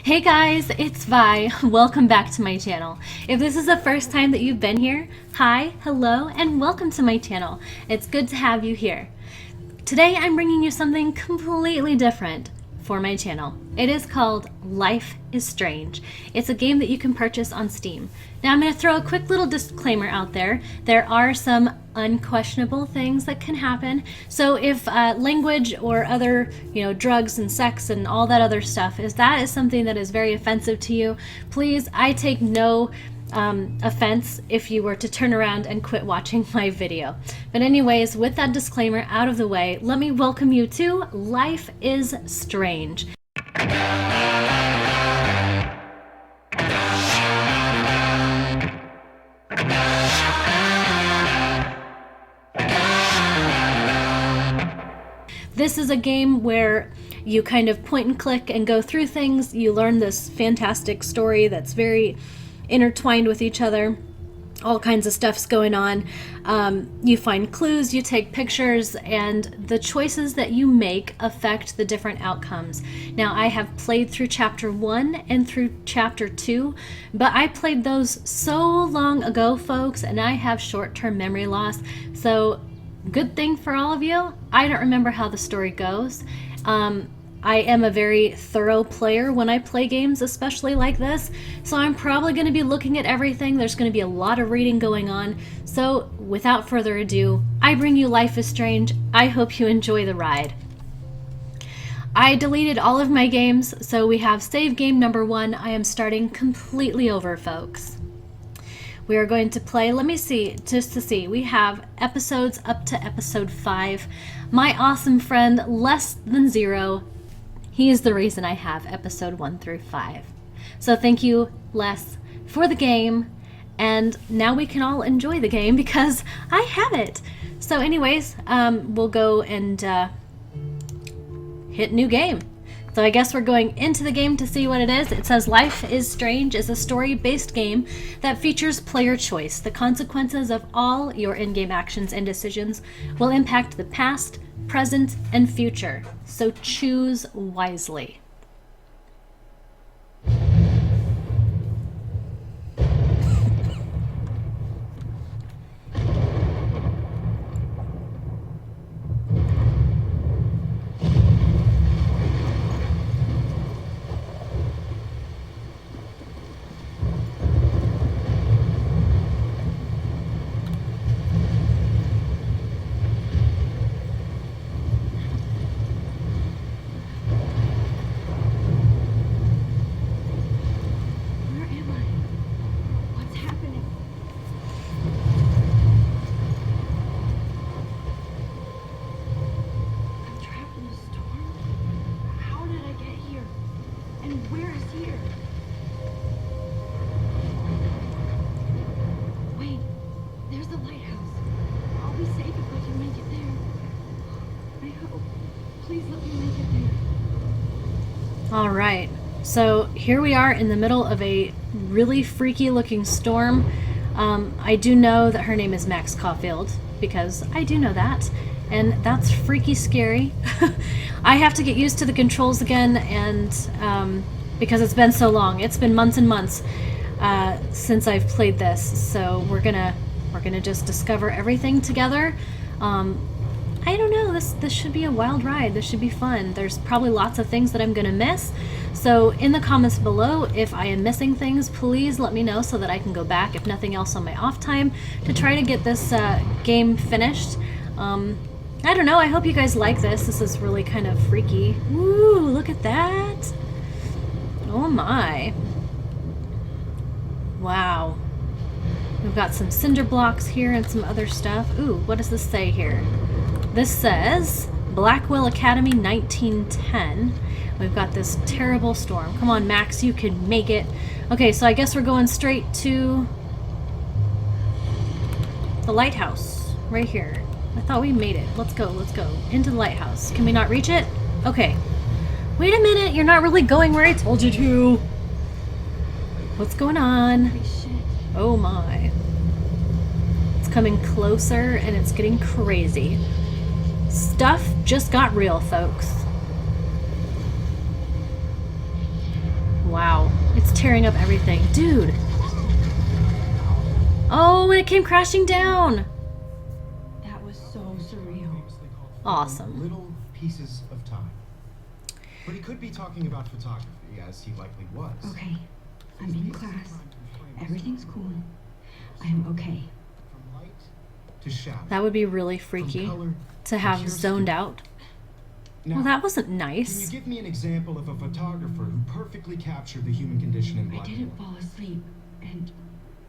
Hey guys, it's Vi. Welcome back to my channel. If this is the first time that you've been here, hi, hello, and welcome to my channel. It's good to have you here. Today I'm bringing you something completely different for my channel. It is called Life is Strange. It's a game that you can purchase on Steam. Now I'm going to throw a quick little disclaimer out there. There are some unquestionable things that can happen. So if language or other, drugs and sex and all that other stuff, if that is something that is very offensive to you, please, I take no offense if you were to turn around and quit watching my video. But anyways, with that disclaimer out of the way, let me welcome you to Life is Strange. This is a game where you kind of point and click and go through things. You learn this fantastic story that's very intertwined with each other. All kinds of stuff's going on. You find clues, you take pictures, and the choices that you make affect the different outcomes. Now, I have played through Chapter 1 and through Chapter 2, but I played those so long ago, folks, and I have short-term memory loss. So, good thing for all of you, I don't remember how the story goes. I am a very thorough player when I play games, especially like this, so I'm probably going to be looking at everything. There's going to be a lot of reading going on. So without further ado, I bring you Life is Strange. I hope you enjoy the ride. I deleted all of my games, so we have save game number 1. I am starting completely over, folks. We are going to play, let me see, just to see, we have episodes up to episode 5. My awesome friend, Less Than Zero, he is the reason I have episode 1 through 5. So thank you, Les, for the game. And now we can all enjoy the game because I have it. So anyways, we'll go and hit new game. So I guess we're going into the game to see what it is. It says Life is Strange is a story-based game that features player choice. The consequences of all your in-game actions and decisions will impact the past, present, and future. So choose wisely. All right, so here we are in the middle of a really freaky looking storm. I do know that her name is Max Caulfield because I do know that, and that's freaky scary. I have to get used to the controls again, and because it's been so long. It's been months and months since I've played this, so we're gonna just discover everything together. I don't know, this should be a wild ride. This should be fun. There's probably lots of things that I'm gonna miss. So in the comments below, if I am missing things, please let me know so that I can go back, if nothing else on my off time, to try to get this game finished. I don't know, I hope you guys like this. This is really kind of freaky. Ooh, look at that. Oh my. Wow. We've got some cinder blocks here and some other stuff. Ooh, what does this say here? This says Blackwell Academy 1910. We've got this terrible storm. Come on, Max, you can make it. Okay, so I guess we're going straight to the lighthouse right here. I thought we made it. Let's go into the lighthouse. Can we not reach it? Okay. Wait a minute, you're not really going where I told you to. What's going on? Oh my. It's coming closer and it's getting crazy. Stuff just got real, folks. tearing up everything. Dude. Oh, and it came crashing down. That was so surreal. Awesome. Little pieces of time. But he could be talking about photography, as he likely was. Okay, I'm in class. Everything's cool. I am okay. From light to shadow. That would be really From freaky color to have pure zoned skin. out. Now, Well, that wasn't can you nice. give me an example of a photographer who perfectly captured the human condition in I black and didn't white? fall asleep, and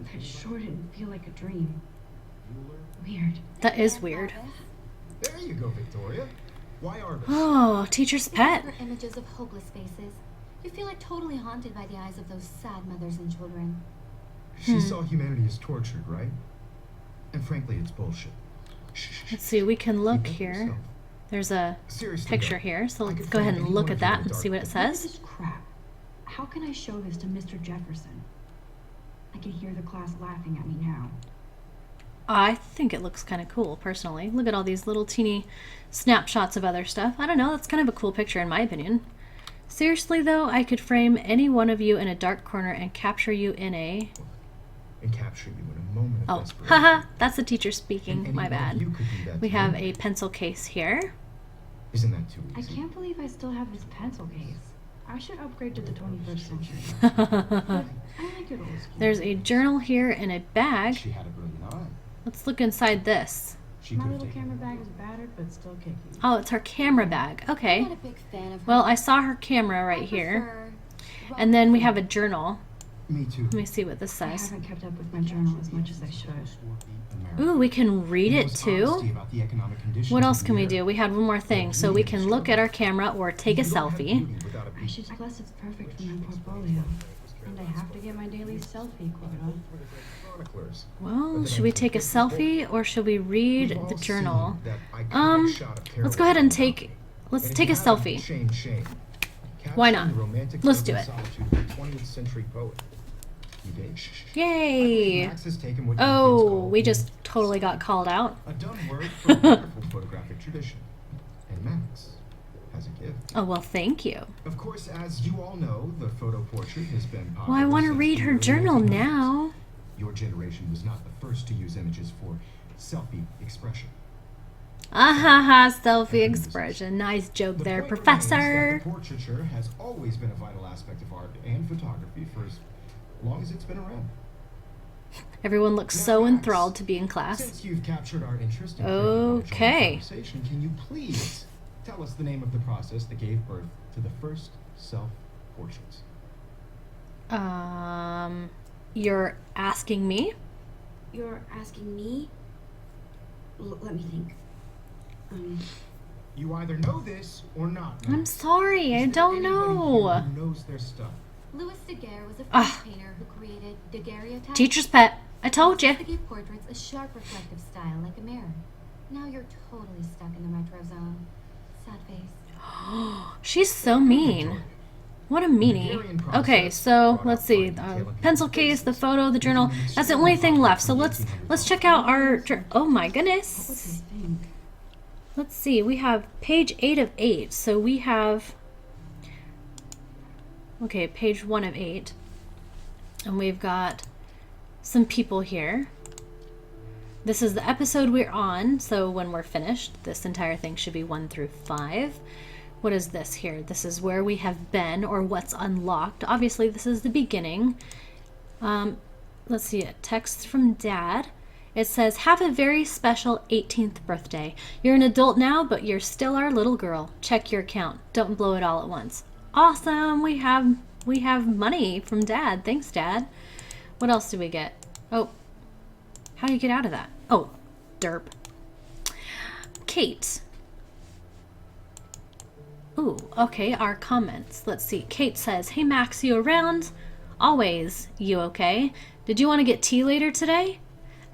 that sure didn't feel like a dream. Weird. That is weird. There you go, Victoria. Why artists? Oh, teacher's pet. For images of hopeless faces, you feel like totally haunted by the eyes of those sad mothers and children. She saw humanity as tortured, right? And frankly, it's bullshit. Let's see, we can look Keep it here. yourself. There's a Seriously, picture though, here, so I let's could go ahead find and look any at one that of you in and the see what it dark. Look at says. this crap. How can I show this to Mr. Jefferson? I can hear the class laughing at me now. I think it looks kind of cool, personally. Look at all these little teeny snapshots of other stuff. I don't know, that's kind of a cool picture in my opinion. Seriously though, I could frame any one of you in a dark corner and capture you in a... And capture you in a moment of Oh, desperation. haha, that's the teacher And speaking, any my one of bad. you could do that We to have me. a pencil case here. Isn't that too I easy? can't believe I still have this pencil case. I should upgrade to the 21st century. I like it old school. There's a journal here in a bag. She had a brilliant eye. Let's look inside this. She My could have little taken camera bag is battered, but still kicking. Oh, it's her camera bag. I'm Okay. not a big fan of her. Well, I saw her camera right here. And then we have a journal. Me too. Let me see what this I says. haven't kept up with my journal as much as I should. Ooh, we can read it too. What else can we do? We had one more thing. So we can look at our camera or take a selfie. I should plus it's perfect for my portfolio. And I have to get my daily selfie quota. Well, should we take a selfie or should we read the journal? Let's go ahead and let's take a selfie. Why not? Let's do it. Yay! Oh, we just totally got called out. A dumb word for a wonderful photographic tradition. And Max has a gift. Oh, well, thank you. Of course, as you all know, the photo portrait has been popular. Well, I want to since read the her early journal 1900s. now. Your generation was not the first to use images for selfie expression. Ah ha ha, selfie expression. Nice joke The there, point remains Professor. that the portraiture has always been a vital aspect of art and photography for as long as it's been around. Everyone looks so enthralled to be in class. Since you've captured our interest in Okay. conversation, can you please tell us the name of the process that gave birth to the first self-portraits? You're asking me? You're asking me? Let me think. You either know this or not. I'm sorry, I Is there don't anybody know. here who knows their stuff? Louis Daguerre was a Ah. French painter who created daguerreotypes. Teacher's pet. I told you. To give portraits a sharp reflective style like a mirror. Now you're totally stuck in the retro zone. Sad face. She's so mean. What a meanie. Okay, so let's see. Pencil case, the photo, the journal. That's the only thing left. So let's check out our. Oh my What's goodness. this thing? Let's see. We have page 8 of 8. So we have. Okay, page 1 of 8. And we've got some people here. This is the episode we're on. So when we're finished, this entire thing should be 1 through 5. What is this here? This is where we have been or what's unlocked. Obviously, this is the beginning. Let's see it. Text from Dad. It says, have a very special 18th birthday. You're an adult now, but you're still our little girl. Check your account. Don't blow it all at once. Awesome. We have money from Dad. Thanks, Dad. What else do we get? Oh, how do you get out of that? Oh, derp. Kate. Ooh, okay, our comments. Let's see. Kate says, hey Max, you around? Always. You okay? Did you want to get tea later today?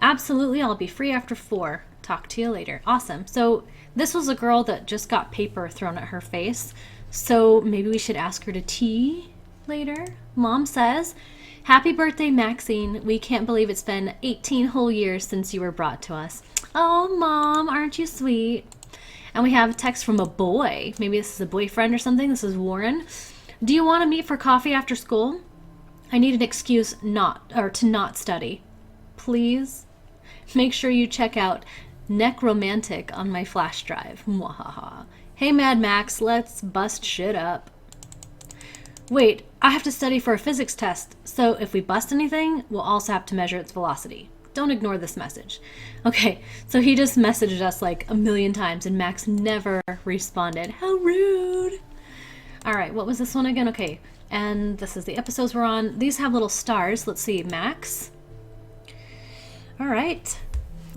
Absolutely, I'll be free after 4. Talk to you later. Awesome. So this was a girl that just got paper thrown at her face. So maybe we should ask her to tea later. Mom says, happy birthday, Maxine. We can't believe it's been 18 whole years since you were brought to us. Oh, Mom, aren't you sweet? And we have a text from a boy. Maybe this is a boyfriend or something. This is Warren. Do you want to meet for coffee after school? I need an excuse to not study. Please make sure you check out Necromantic on my flash drive. Mwahaha. Hey Mad Max, let's bust shit up. Wait, I have to study for a physics test, so if we bust anything, we'll also have to measure its velocity. Don't ignore this message. Okay, so he just messaged us like a million times and Max never responded. How rude. Alright, what was this one again? Okay, and this is the episodes we're on. These have little stars. Let's see, Max. Alright.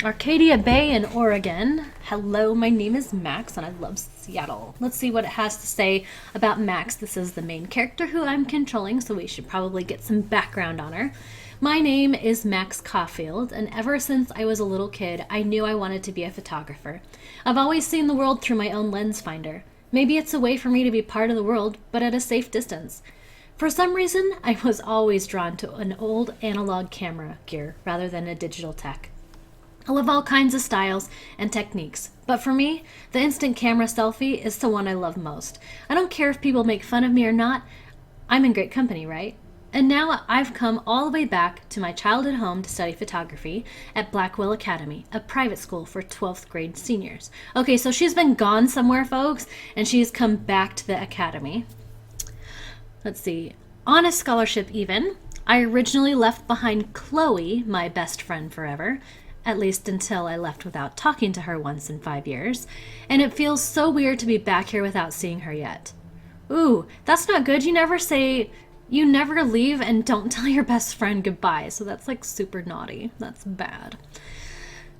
Arcadia Bay in Oregon. Hello, my name is Max and I love Seattle. Let's see what it has to say about Max. This is the main character who I'm controlling, so we should probably get some background on her. My name is Max Caulfield, and ever since I was a little kid, I knew I wanted to be a photographer. I've always seen the world through my own lens finder. Maybe it's a way for me to be part of the world, but at a safe distance. For some reason, I was always drawn to an old analog camera gear rather than a digital tech. I love all kinds of styles and techniques, but for me, the instant camera selfie is the one I love most. I don't care if people make fun of me or not. I'm in great company, right? And now I've come all the way back to my childhood home to study photography at Blackwell Academy, a private school for 12th grade seniors. Okay, so she's been gone somewhere, folks, and she's come back to the academy. Let's see. On a scholarship even. I originally left behind Chloe, my best friend forever, at least until I left without talking to her once in 5 years, and it feels so weird to be back here without seeing her yet. Ooh, that's not good. You never leave and don't tell your best friend goodbye, so that's like super naughty. That's bad.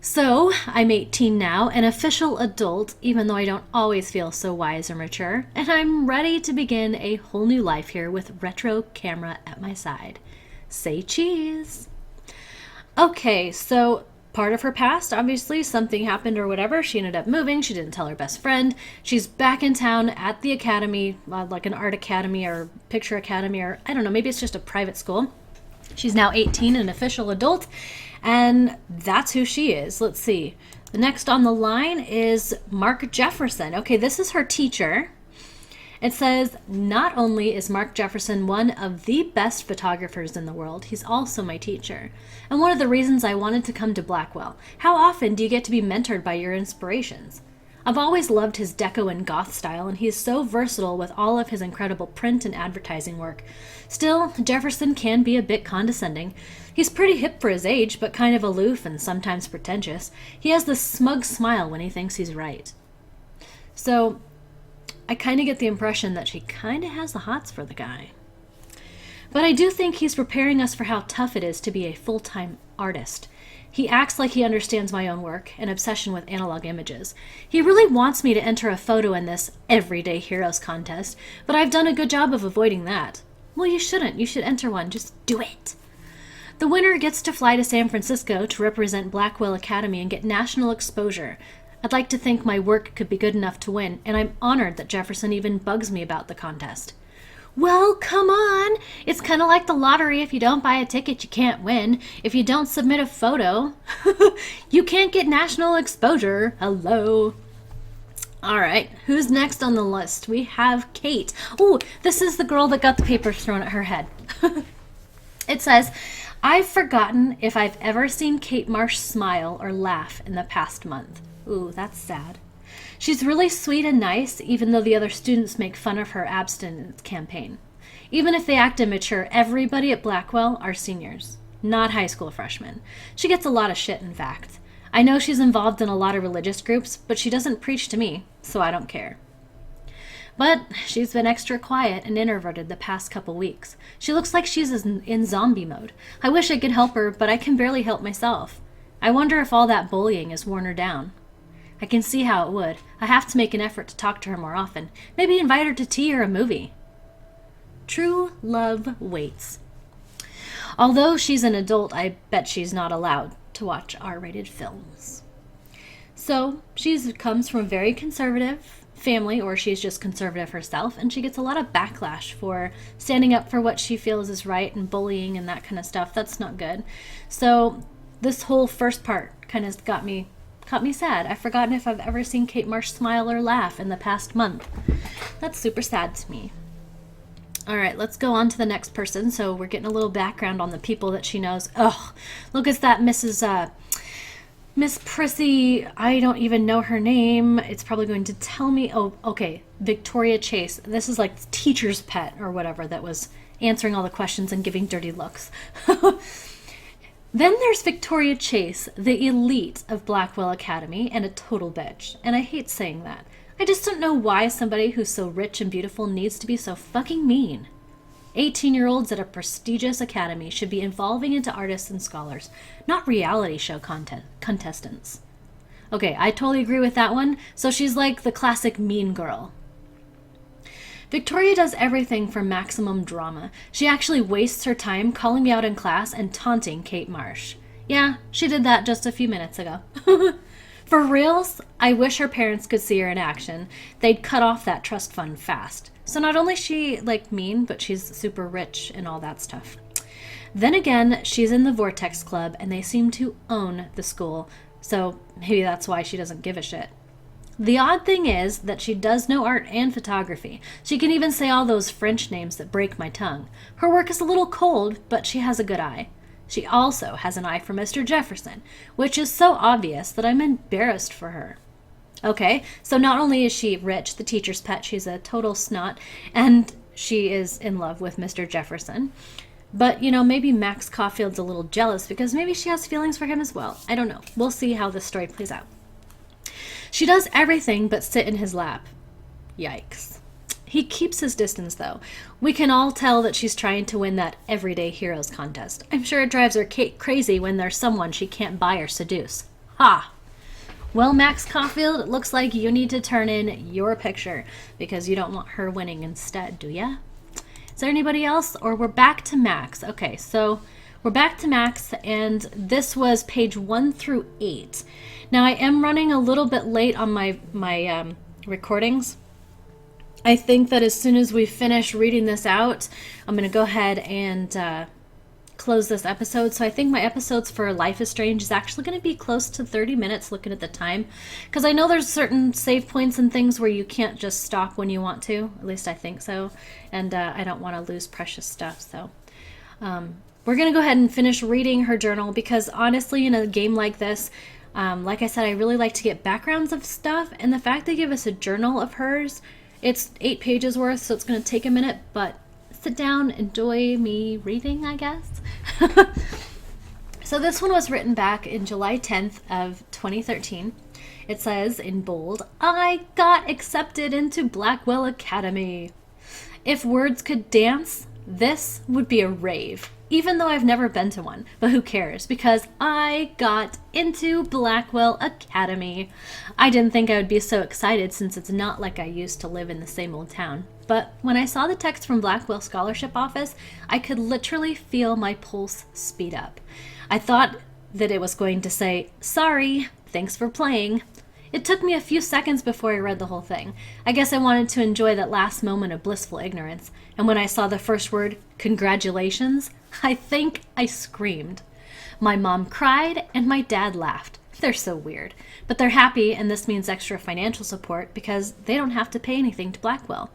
So, I'm 18 now, an official adult, even though I don't always feel so wise or mature, and I'm ready to begin a whole new life here with retro camera at my side. Say cheese! Okay, so part of her past, obviously, something happened or whatever. She ended up moving. She didn't tell her best friend. She's back in town at the academy, like an art academy or picture academy, or I don't know, maybe it's just a private school. She's now 18, an official adult, and that's who she is. Let's see. The next on the line is Mark Jefferson. Okay, this is her teacher. It says, not only is Mark Jefferson one of the best photographers in the world, he's also my teacher. And one of the reasons I wanted to come to Blackwell. How often do you get to be mentored by your inspirations? I've always loved his deco and goth style, and he's so versatile with all of his incredible print and advertising work. Still, Jefferson can be a bit condescending. He's pretty hip for his age, but kind of aloof and sometimes pretentious. He has this smug smile when he thinks he's right. So, I kind of get the impression that she kind of has the hots for the guy. But I do think he's preparing us for how tough it is to be a full-time artist. He acts like he understands my own work, an obsession with analog images. He really wants me to enter a photo in this Everyday Heroes contest, but I've done a good job of avoiding that. Well, you shouldn't. You should enter one. Just do it. The winner gets to fly to San Francisco to represent Blackwell Academy and get national exposure. I'd like to think my work could be good enough to win, and I'm honored that Jefferson even bugs me about the contest. Well, come on! It's kind of like the lottery. If you don't buy a ticket, you can't win. If you don't submit a photo, you can't get national exposure. Hello. All right, who's next on the list? We have Kate. Oh, this is the girl that got the papers thrown at her head. It says, I've forgotten if I've ever seen Kate Marsh smile or laugh in the past month. Ooh, that's sad. She's really sweet and nice, even though the other students make fun of her abstinence campaign. Even if they act immature, everybody at Blackwell are seniors, not high school freshmen. She gets a lot of shit, in fact. I know she's involved in a lot of religious groups, but she doesn't preach to me, so I don't care. But she's been extra quiet and introverted the past couple weeks. She looks like she's in zombie mode. I wish I could help her, but I can barely help myself. I wonder if all that bullying has worn her down. I can see how it would. I have to make an effort to talk to her more often. Maybe invite her to tea or a movie. True love waits. Although she's an adult, I bet she's not allowed to watch R-rated films. So, she comes from a very conservative family, or she's just conservative herself, and she gets a lot of backlash for standing up for what she feels is right and bullying and that kind of stuff. That's not good. So, this whole first part kind of got me sad. I've forgotten if I've ever seen Kate Marsh smile or laugh in the past month. That's super sad to me. All right, let's go on to the next person. So we're getting a little background on the people that she knows. Oh, look at that Miss Prissy. I don't even know her name. It's probably going to tell me. Oh, okay. Victoria Chase. This is like the teacher's pet or whatever that was answering all the questions and giving dirty looks. Then there's Victoria Chase, the elite of Blackwell Academy, and a total bitch. And I hate saying that. I just don't know why somebody who's so rich and beautiful needs to be so fucking mean. 18-year-olds at a prestigious academy should be evolving into artists and scholars, not reality show contestants. Okay, I totally agree with that one. So she's like the classic mean girl. Victoria does everything for maximum drama. She actually wastes her time calling me out in class and taunting Kate Marsh. Yeah, she did that just a few minutes ago. For reals, I wish her parents could see her in action. They'd cut off that trust fund fast. So not only is she like mean, but she's super rich and all that stuff. Then again, she's in the Vortex Club and they seem to own the school. So maybe that's why she doesn't give a shit. The odd thing is that she does know art and photography. She can even say all those French names that break my tongue. Her work is a little cold, but she has a good eye. She also has an eye for Mr. Jefferson, which is so obvious that I'm embarrassed for her. Okay, so not only is she rich, the teacher's pet, she's a total snot, and she is in love with Mr. Jefferson. But, you know, maybe Max Caulfield's a little jealous because maybe she has feelings for him as well. I don't know. We'll see how this story plays out. She does everything but sit in his lap. Yikes. He keeps his distance, though. We can all tell that she's trying to win that Everyday Heroes contest. I'm sure it drives her crazy when there's someone she can't buy or seduce. Ha! Well, Max Caulfield, it looks like you need to turn in your picture because you don't want her winning instead, do ya? Is there anybody else? Or we're back to Max. Okay, so we're back to Max, and this was page 1 through 8. Now, I am running a little bit late on my recordings. I think that as soon as we finish reading this out, I'm going to go ahead and close this episode. So I think my episodes for Life is Strange is actually going to be close to 30 minutes looking at the time. Because I know there's certain save points and things where you can't just stop when you want to. At least I think so. And I don't want to lose precious stuff. So we're going to go ahead and finish reading her journal because honestly, in a game like this, like I said, I really like to get backgrounds of stuff. And the fact they give us a journal of hers, it's 8 pages worth, so it's going to take a minute, but sit down, enjoy me reading, I guess. So this one was written back in July 10th of 2013. It says in bold, I got accepted into Blackwell Academy. If words could dance, this would be a rave. Even though I've never been to one, but who cares? Because I got into Blackwell Academy. I didn't think I would be so excited since it's not like I used to live in the same old town. But when I saw the text from Blackwell Scholarship Office, I could literally feel my pulse speed up. I thought that it was going to say, sorry, thanks for playing. It took me a few seconds before I read the whole thing. I guess I wanted to enjoy that last moment of blissful ignorance. And when I saw the first word, congratulations, I think I screamed. My mom cried and my dad laughed. They're so weird. But they're happy, and this means extra financial support because they don't have to pay anything to Blackwell.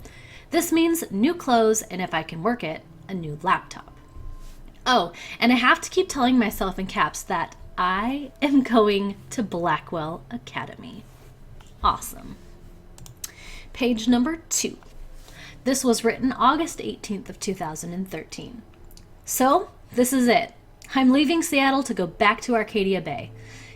This means new clothes, and if I can work it, a new laptop. Oh, and I have to keep telling myself in caps that I am going to Blackwell Academy. Awesome. Page number 2. This was written August 18th of 2013. So, this is it. I'm leaving Seattle to go back to Arcadia Bay.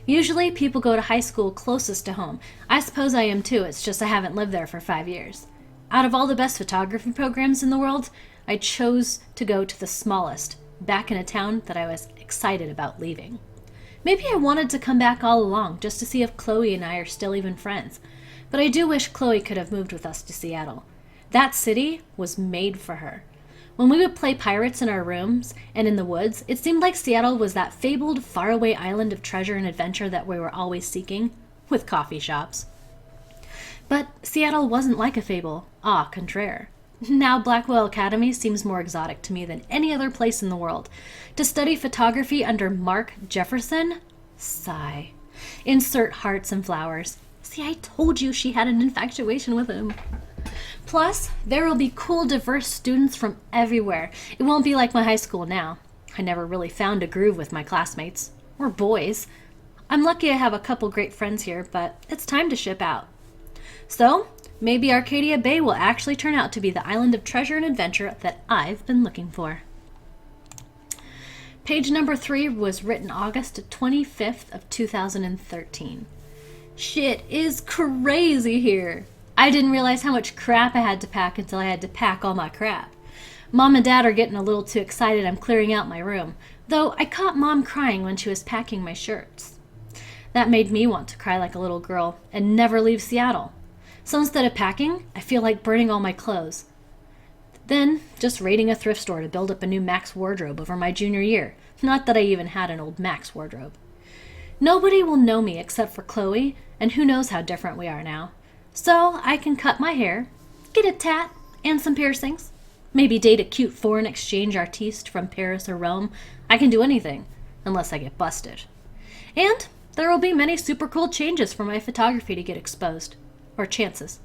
Usually, people go to high school closest to home. I suppose I am too, it's just I haven't lived there for 5 years. Out of all the best photography programs in the world, I chose to go to the smallest, back in a town that I was excited about leaving. Maybe I wanted to come back all along just to see if Chloe and I are still even friends. But I do wish Chloe could have moved with us to Seattle. That city was made for her. When we would play pirates in our rooms and in the woods, it seemed like Seattle was that fabled faraway island of treasure and adventure that we were always seeking, with coffee shops. But Seattle wasn't like a fable, au contraire. Now Blackwell Academy seems more exotic to me than any other place in the world. To study photography under Mark Jefferson? Sigh. Insert hearts and flowers. See, I told you she had an infatuation with him. Plus, there will be cool, diverse students from everywhere. It won't be like my high school now. I never really found a groove with my classmates. Or boys. I'm lucky I have a couple great friends here, but it's time to ship out. So, maybe Arcadia Bay will actually turn out to be the island of treasure and adventure that I've been looking for. Page number 3 was written August 25th of 2013. Shit is crazy here. I didn't realize how much crap I had to pack until I had to pack all my crap. Mom and Dad are getting a little too excited I'm clearing out my room, though I caught Mom crying when she was packing my shirts. That made me want to cry like a little girl and never leave Seattle. So instead of packing, I feel like burning all my clothes. Then, just raiding a thrift store to build up a new Max wardrobe over my junior year. Not that I even had an old Max wardrobe. Nobody will know me except for Chloe, and who knows how different we are now. So I can cut my hair, get a tat, and some piercings. Maybe date a cute foreign exchange artiste from Paris or Rome. I can do anything, unless I get busted. And there will be many super cool changes for my photography to get exposed. Or chances.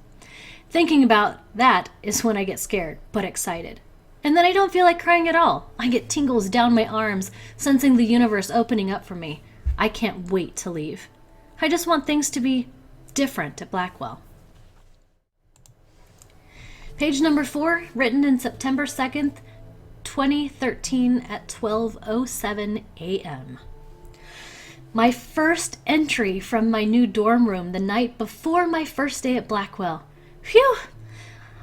Thinking about that is when I get scared, but excited. And then I don't feel like crying at all. I get tingles down my arms, sensing the universe opening up for me. I can't wait to leave. I just want things to be different at Blackwell. Page number 4, written in September 2nd, 2013 at 12:07 a.m. My first entry from my new dorm room the night before my first day at Blackwell. Phew!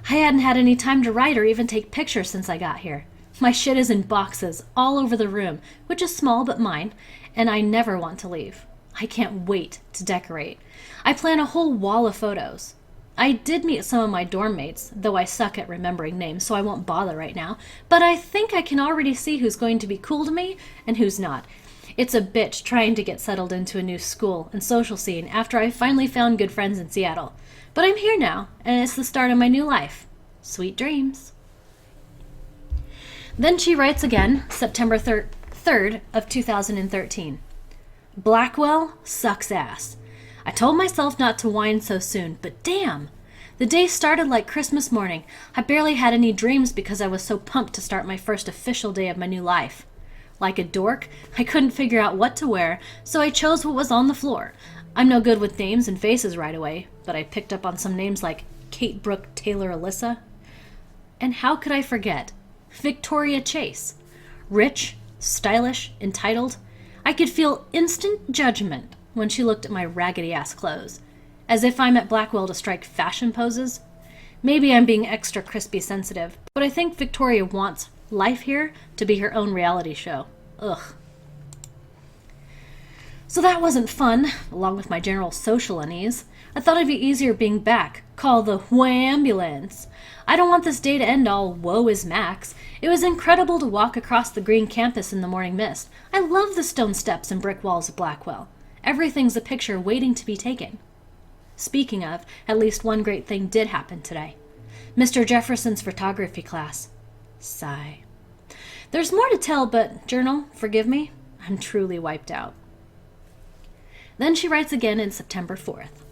I hadn't had any time to write or even take pictures since I got here. My shit is in boxes all over the room, which is small but mine, and I never want to leave. I can't wait to decorate. I plan a whole wall of photos. I did meet some of my dorm mates, though I suck at remembering names, so I won't bother right now, but I think I can already see who's going to be cool to me and who's not. It's a bitch trying to get settled into a new school and social scene after I finally found good friends in Seattle. But I'm here now, and it's the start of my new life. Sweet dreams. Then she writes again, September 3rd of 2013. Blackwell sucks ass. I told myself not to whine so soon, but damn! The day started like Christmas morning. I barely had any dreams because I was so pumped to start my first official day of my new life. Like a dork, I couldn't figure out what to wear, so I chose what was on the floor. I'm no good with names and faces right away, but I picked up on some names like Kate Brooke Taylor Alyssa. And how could I forget? Victoria Chase. Rich, stylish, entitled. I could feel instant judgment when she looked at my raggedy-ass clothes, as if I'm at Blackwell to strike fashion poses. Maybe I'm being extra crispy sensitive, but I think Victoria wants life here to be her own reality show. Ugh. So that wasn't fun, along with my general social unease. I thought it'd be easier being back. Call the ambulance. I don't want this day to end all woe is Max. It was incredible to walk across the green campus in the morning mist. I love the stone steps and brick walls of Blackwell. Everything's a picture waiting to be taken. Speaking of, at least one great thing did happen today. Mr. Jefferson's photography class. Sigh. There's more to tell, but journal, forgive me, I'm truly wiped out. Then she writes again in September 4th.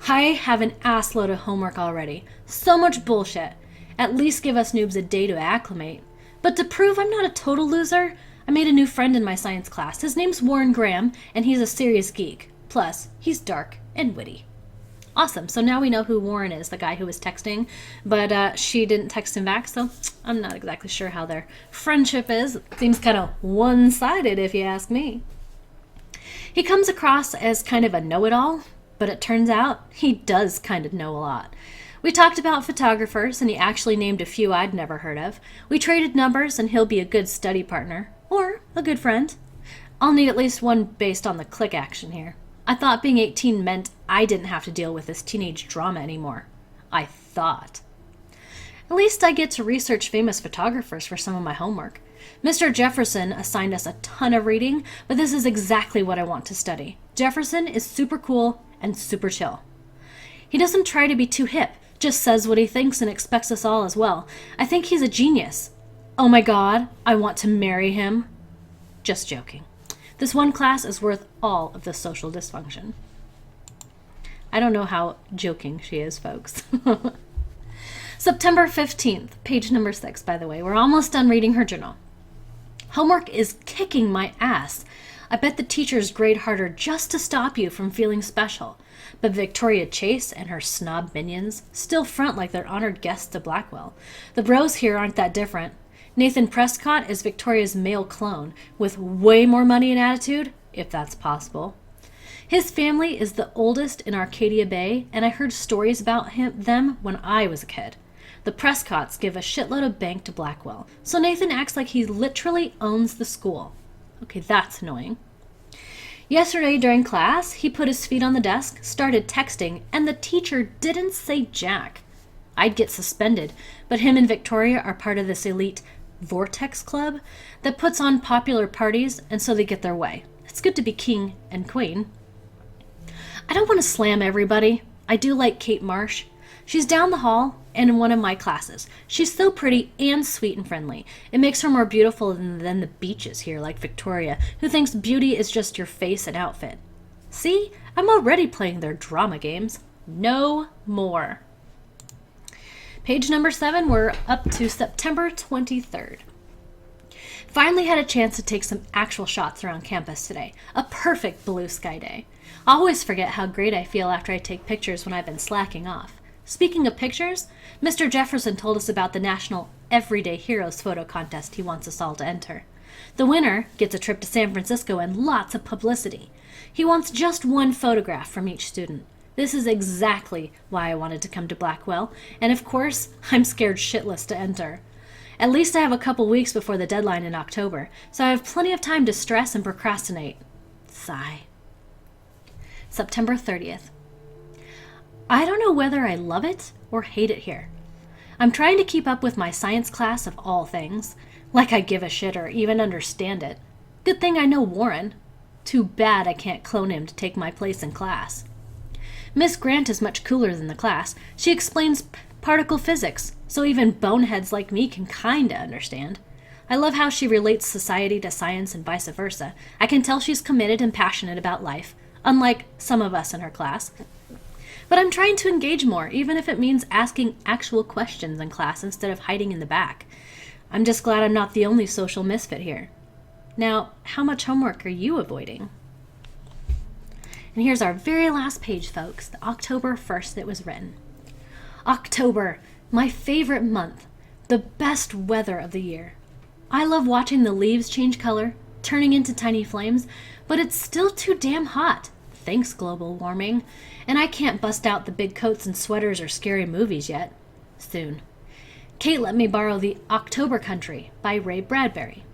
I have an assload of homework already. So much bullshit. At least give us noobs a day to acclimate. But to prove I'm not a total loser, I made a new friend in my science class. His name's Warren Graham, and he's a serious geek. Plus, he's dark and witty. Awesome, so now we know who Warren is, the guy who was texting, but she didn't text him back, so I'm not exactly sure how their friendship is. It seems kind of one-sided, if you ask me. He comes across as kind of a know-it-all, but it turns out he does kind of know a lot. We talked about photographers, and he actually named a few I'd never heard of. We traded numbers, and he'll be a good study partner, or a good friend. I'll need at least one based on the click action here. I thought being 18 meant I didn't have to deal with this teenage drama anymore. I thought. At least I get to research famous photographers for some of my homework. Mr. Jefferson assigned us a ton of reading, but this is exactly what I want to study. Jefferson is super cool and super chill. He doesn't try to be too hip, just says what he thinks and expects us all as well. I think he's a genius. Oh my god, I want to marry him. Just joking. This one class is worth all of the social dysfunction. I don't know how joking she is, folks. September 15th, page number 6, by the way. We're almost done reading her journal. Homework is kicking my ass. I bet the teachers grade harder just to stop you from feeling special. But Victoria Chase and her snob minions still front like they're honored guests to Blackwell. The bros here aren't that different. Nathan Prescott is Victoria's male clone, with way more money and attitude, if that's possible. His family is the oldest in Arcadia Bay, and I heard stories about them when I was a kid. The Prescotts give a shitload of bank to Blackwell, so Nathan acts like he literally owns the school. Okay, that's annoying. Yesterday during class, he put his feet on the desk, started texting, and the teacher didn't say jack. I'd get suspended, but him and Victoria are part of this elite Vortex Club that puts on popular parties, and so they get their way. It's good to be king and queen. I don't want to slam everybody. I do like Kate Marsh. She's down the hall and in one of my classes. She's so pretty and sweet and friendly. It makes her more beautiful than the beaches here, like Victoria, who thinks beauty is just your face and outfit. See? I'm already playing their drama games. No more. Page number 7, we're up to September 23rd. Finally had a chance to take some actual shots around campus today. A perfect blue sky day. I always forget how great I feel after I take pictures when I've been slacking off. Speaking of pictures, Mr. Jefferson told us about the National Everyday Heroes photo contest he wants us all to enter. The winner gets a trip to San Francisco and lots of publicity. He wants just one photograph from each student. This is exactly why I wanted to come to Blackwell, and of course, I'm scared shitless to enter. At least I have a couple weeks before the deadline in October, so I have plenty of time to stress and procrastinate. Sigh. September 30th. I don't know whether I love it or hate it here. I'm trying to keep up with my science class of all things, like I give a shit or even understand it. Good thing I know Warren. Too bad I can't clone him to take my place in class. Miss Grant is much cooler than the class. She explains particle physics, so even boneheads like me can kinda understand. I love how she relates society to science and vice versa. I can tell she's committed and passionate about life, unlike some of us in her class. But I'm trying to engage more, even if it means asking actual questions in class instead of hiding in the back. I'm just glad I'm not the only social misfit here. Now, how much homework are you avoiding? And here's our very last page, folks, the October 1st that was written. October, my favorite month, the best weather of the year. I love watching the leaves change color, turning into tiny flames, but it's still too damn hot. Thanks, global warming. And I can't bust out the big coats and sweaters or scary movies yet. Soon. Kate let me borrow The October Country by Ray Bradbury.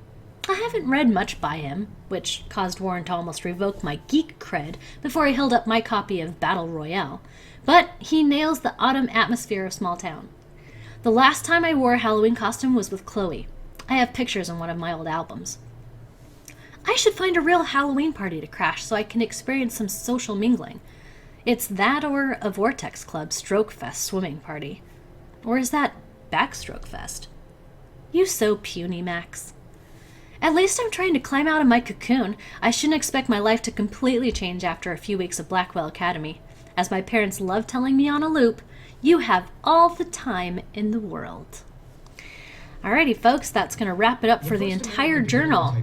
I haven't read much by him, which caused Warren to almost revoke my geek cred before he held up my copy of Battle Royale, but he nails the autumn atmosphere of small town. The last time I wore a Halloween costume was with Chloe. I have pictures in one of my old albums. I should find a real Halloween party to crash so I can experience some social mingling. It's that or a Vortex Club Stroke Fest swimming party. Or is that Backstroke Fest? You so puny, Max. At least I'm trying to climb out of my cocoon. I shouldn't expect my life to completely change after a few weeks of Blackwell Academy. As my parents love telling me on a loop, you have all the time in the world. Alrighty, folks, that's going to wrap it up for the entire journal.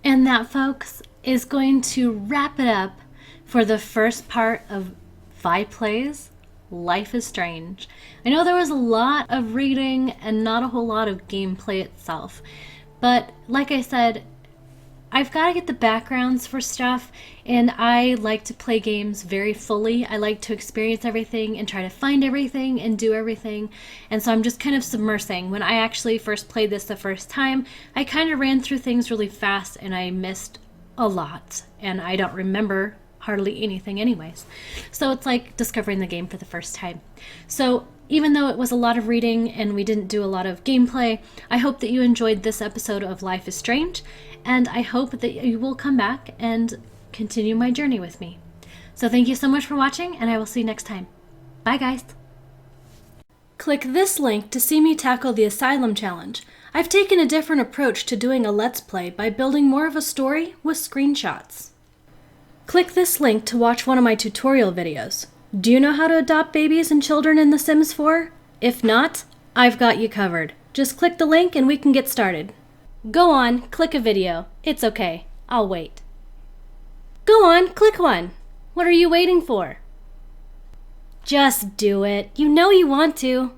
And that, folks, is going to wrap it up for the first part of Vi Plays Life is Strange. I know there was a lot of reading and not a whole lot of gameplay itself, but like I said, I've got to get the backgrounds for stuff, and I like to play games very fully. I like to experience everything and try to find everything and do everything, and so I'm just kind of submersing. When I actually first played this the first time, I kind of ran through things really fast, and I missed a lot, and I don't remember hardly anything anyways. So it's like discovering the game for the first time. So even though it was a lot of reading and we didn't do a lot of gameplay, I hope that you enjoyed this episode of Life is Strange, and I hope that you will come back and continue my journey with me. So thank you so much for watching, and I will see you next time. Bye, guys. Click this link to see me tackle the Asylum Challenge. I've taken a different approach to doing a Let's Play by building more of a story with screenshots. Click this link to watch one of my tutorial videos. Do you know how to adopt babies and children in The Sims 4? If not, I've got you covered. Just click the link and we can get started. Go on, click a video. It's okay. I'll wait. Go on, click one. What are you waiting for? Just do it. You know you want to.